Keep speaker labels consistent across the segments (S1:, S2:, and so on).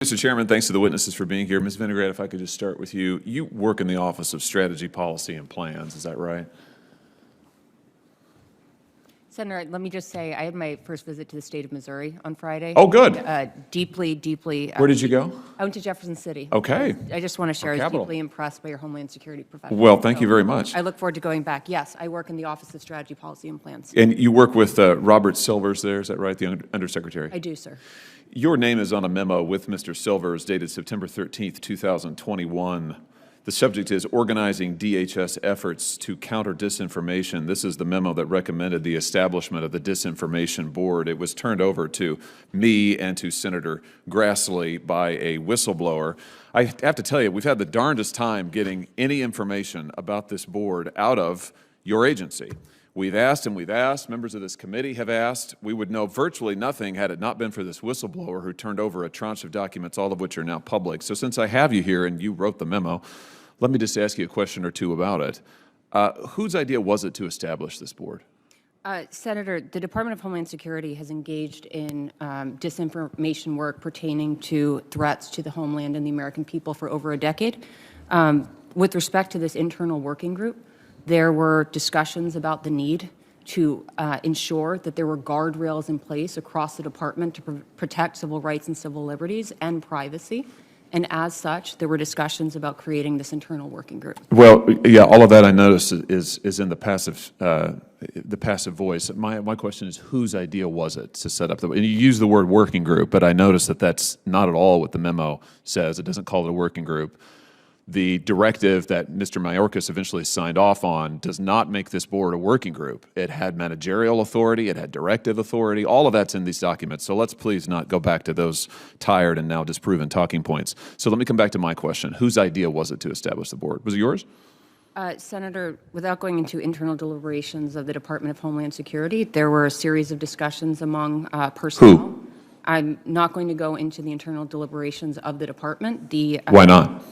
S1: Mr. Chairman, thanks to the witnesses for being here. Ms. Vinograd, if I could just start with you. You work in the Office of Strategy, Policy, and Plans, is that right?
S2: Senator, let me just say, I had my first visit to the state of Missouri on Friday.
S1: Oh, good.
S2: Deeply.
S1: Where did you go?
S2: I went to Jefferson City.
S1: Okay.
S2: I just want to share, I was
S1: Capital.
S2: deeply impressed by your Homeland Security professionals.
S1: Well, thank you very much.
S2: I look forward to going back. Yes, I work in the Office of Strategy, Policy, and Plans.
S1: And you work with Robert Silvers there, is that right, the Undersecretary?
S2: I do, sir.
S1: Your name is on a memo with Mr. Silvers dated September 13th, 2021. The subject is organizing DHS efforts to counter disinformation. This is the memo that recommended the establishment of the Disinformation Board. It was turned over to me and to Senator Grassley by a whistleblower. I have to tell you, we've had the darndest time getting any information about this board out of your agency. We've asked and we've asked, members of this committee have asked. We would know virtually nothing had it not been for this whistleblower who turned over a tranche of documents, all of which are now public. So since I have you here and you wrote the memo, let me just ask you a question or two about it. Whose idea was it to establish this board?
S2: Senator, the Department of Homeland Security has engaged in disinformation work pertaining to threats to the homeland and the American people for over a decade. With respect to this internal working group, there were discussions about the need to ensure that there were guardrails in place across the department to protect civil rights and civil liberties and privacy. And as such, there were discussions about creating this internal working group.
S1: Well, yeah, all of that I noticed is in the passive voice. My question is, whose idea was it to set up the? And you use the word working group, but I noticed that that's not at all what the memo says. It doesn't call it a working group. The directive that Mr. Mayorkas eventually signed off on does not make this board a working group. It had managerial authority, it had directive authority, all of that's in these documents. So let's please not go back to those tired and now disproven talking points. So let me come back to my question. Whose idea was it to establish the board? Was it yours?
S2: Senator, without going into internal deliberations of the Department of Homeland Security, there were a series of discussions among personnel.
S1: Who?
S2: I'm not going to go into the internal deliberations of the department.
S1: Why not?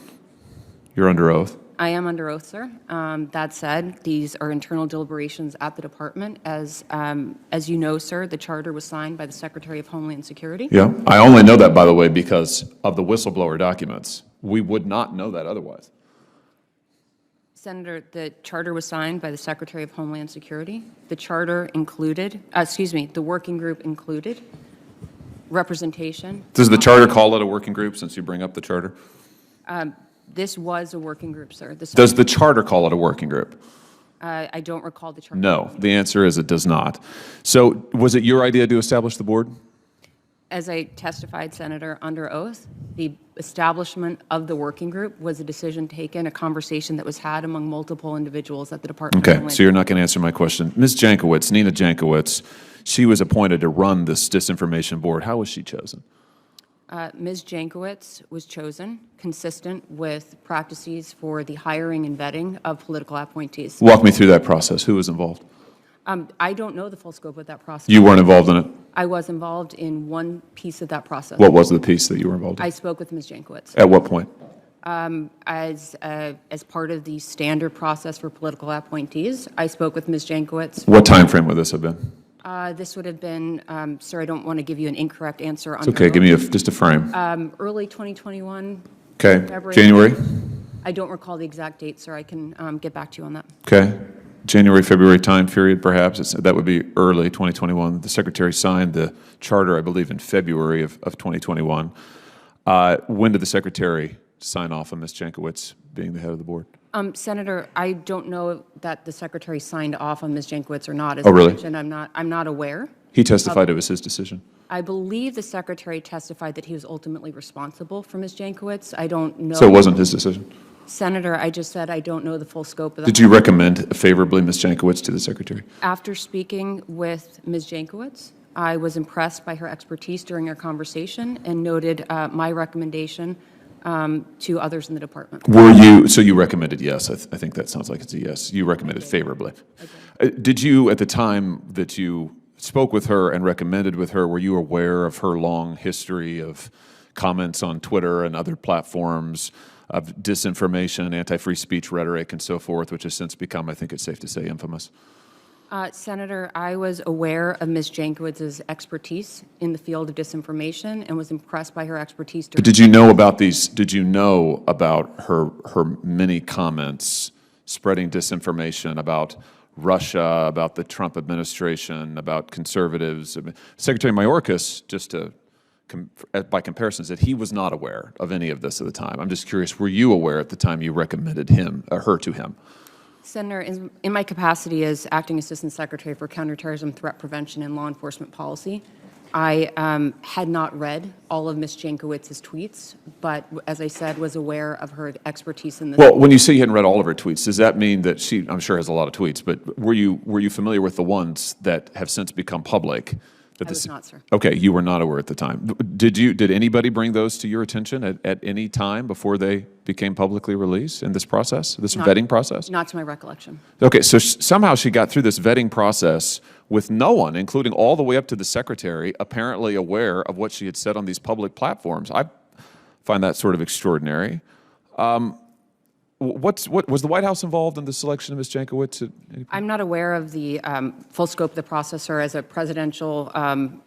S1: You're under oath.
S2: I am under oath, sir. That said, these are internal deliberations at the department. As you know, sir, the charter was signed by the Secretary of Homeland Security.
S1: Yeah, I only know that, by the way, because of the whistleblower documents. We would not know that otherwise.
S2: Senator, the charter was signed by the Secretary of Homeland Security. The charter included, the working group included representation.
S1: Does the charter call it a working group, since you bring up the charter?
S2: This was a working group, sir.
S1: Does the charter call it a working group?
S2: I don't recall the charter.
S1: No, the answer is it does not. So was it your idea to establish the board?
S2: As I testified, Senator, under oath, the establishment of the working group was a decision taken, a conversation that was had among multiple individuals at the Department of Homeland.
S1: So you're not going to answer my question. Ms. Jankowicz, Nina Jankowicz, she was appointed to run this disinformation board. How was she chosen?
S2: Ms. Jankowicz was chosen consistent with practices for the hiring and vetting of political appointees.
S1: Walk me through that process. Who was involved?
S2: I don't know the full scope of that process.
S1: You weren't involved in it?
S2: I was involved in one piece of that process.
S1: What was the piece that you were involved in?
S2: I spoke with Ms. Jankowicz.
S1: At what point?
S2: As part of the standard process for political appointees, I spoke with Ms. Jankowicz.
S1: What time frame would this have been?
S2: This would have been, sir, I don't want to give you an incorrect answer.
S1: It's okay. Give me just a frame.
S2: Early 2021.
S1: Okay.
S2: February.
S1: January?
S2: I don't recall the exact date, sir. I can get back to you on that.
S1: Okay. January, February time period, perhaps. That would be early 2021. The Secretary signed the charter, I believe, in February of 2021. When did the Secretary sign off on Ms. Jankowicz being the head of the board?
S2: Senator, I don't know that the Secretary signed off on Ms. Jankowicz or not. As
S1: Oh, really?
S2: I mentioned, I'm not aware.
S1: He testified it was his decision.
S2: I believe the Secretary testified that he was ultimately responsible for Ms. Jankowicz. I don't know.
S1: So it wasn't his decision?
S2: Senator, I just said I don't know the full scope of that.
S1: Did you recommend favorably Ms. Jankowicz to the Secretary?
S2: After speaking with Ms. Jankowicz, I was impressed by her expertise during our conversation and noted my recommendation to others in the department.
S1: Were you, so you recommended yes. I think that sounds like it's a yes. You recommended favorably. Did you, at the time that you spoke with her and recommended with her, were you aware of her long history of comments on Twitter and other platforms of disinformation, anti-free speech rhetoric, and so forth, which has since become, I think it's safe to say, infamous?
S2: Senator, I was aware of Ms. Jankowicz's expertise in the field of disinformation and was impressed by her expertise.
S1: But did you know about these? Did you know about her many comments spreading disinformation about Russia, about the Trump administration, about conservatives? Secretary Mayorkas, just to by comparison, said he was not aware of any of this at the time. I'm just curious, were you aware at the time you recommended her to him?
S2: Senator, in my capacity as Acting Assistant Secretary for Counterterrorism, Threat Prevention, and Law Enforcement Policy, I had not read all of Ms. Jankowicz's tweets, but as I said, was aware of her expertise in this.
S1: Well, when you say you hadn't read all of her tweets, does that mean that she, I'm sure, has a lot of tweets, but were you familiar with the ones that have since become public?
S2: I was not, sir.
S1: Okay, you were not aware at the time. Did anybody bring those to your attention at any time before they became publicly released in this process, this vetting process?
S2: Not to my recollection.
S1: Okay, so somehow she got through this vetting process with no one, including all the way up to the secretary, apparently aware of what she had said on these public platforms. I find that sort of extraordinary. Was the White House involved in the selection of Ms. Jankowicz?
S2: I'm not aware of the full scope of the process, or as a presidential,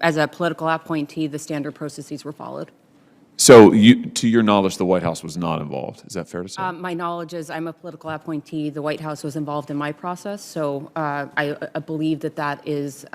S2: as a political appointee, the standard processes were followed.
S1: So, to your knowledge, the White House was not involved. Is that fair to say?
S2: My knowledge is I'm a political appointee. The White House was involved in my process, so I believe that is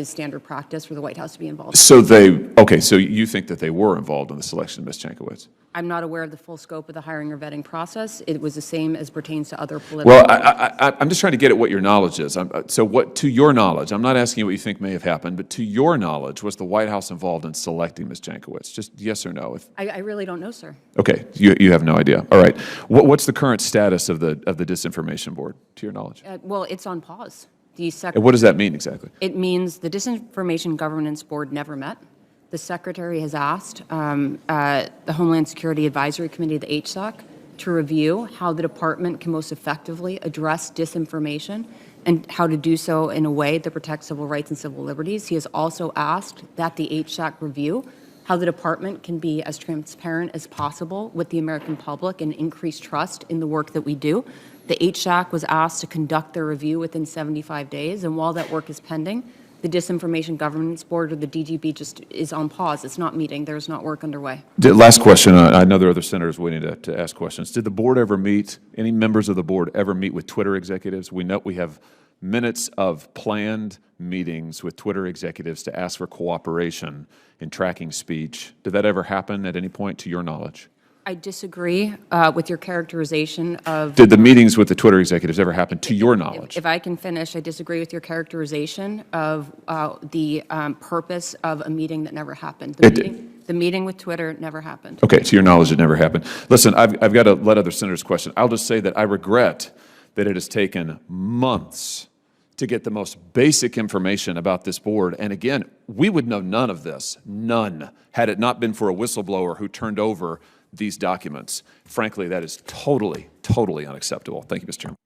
S2: standard practice for the White House to be involved.
S1: So so you think that they were involved in the selection of Ms. Jankowicz?
S2: I'm not aware of the full scope of the hiring or vetting process. It was the same as pertains to other political.
S1: Well, I'm just trying to get at what your knowledge is. To your knowledge, I'm not asking you what you think may have happened, but to your knowledge, was the White House involved in selecting Ms. Jankowicz? Just yes or no.
S2: I really don't know, sir.
S1: Okay, you have no idea. All right. What's the current status of the Disinformation Board, to your knowledge?
S2: Well, it's on pause.
S1: And what does that mean exactly?
S2: It means the Disinformation Governance Board never met. The Secretary has asked the Homeland Security Advisory Committee, the HSOC, to review how the department can most effectively address disinformation and how to do so in a way that protects civil rights and civil liberties. He has also asked that the HSOC review how the department can be as transparent as possible with the American public and increase trust in the work that we do. The HSOC was asked to conduct their review within 75 days, and while that work is pending, the Disinformation Governance Board, or the DGB, just is on pause. It's not meeting. There's not work underway.
S1: Last question. I know there are other senators waiting to ask questions. Did the board ever meet, any members of the board ever meet with Twitter executives? We know we have minutes of planned meetings with Twitter executives to ask for cooperation in tracking speech. Did that ever happen at any point, to your knowledge?
S2: I disagree with your characterization of...
S1: Did the meetings with the Twitter executives ever happen, to your knowledge?
S2: If I can finish, I disagree with your characterization of the purpose of a meeting that never happened. The meeting with Twitter never happened.
S1: Okay, to your knowledge, it never happened. Listen, I've got to let other senators question. I'll just say that I regret that it has taken months to get the most basic information about this board. And again, we would know none of this, none, had it not been for a whistleblower who turned over these documents. Frankly, that is totally, totally unacceptable. Thank you, Mr. Chairman.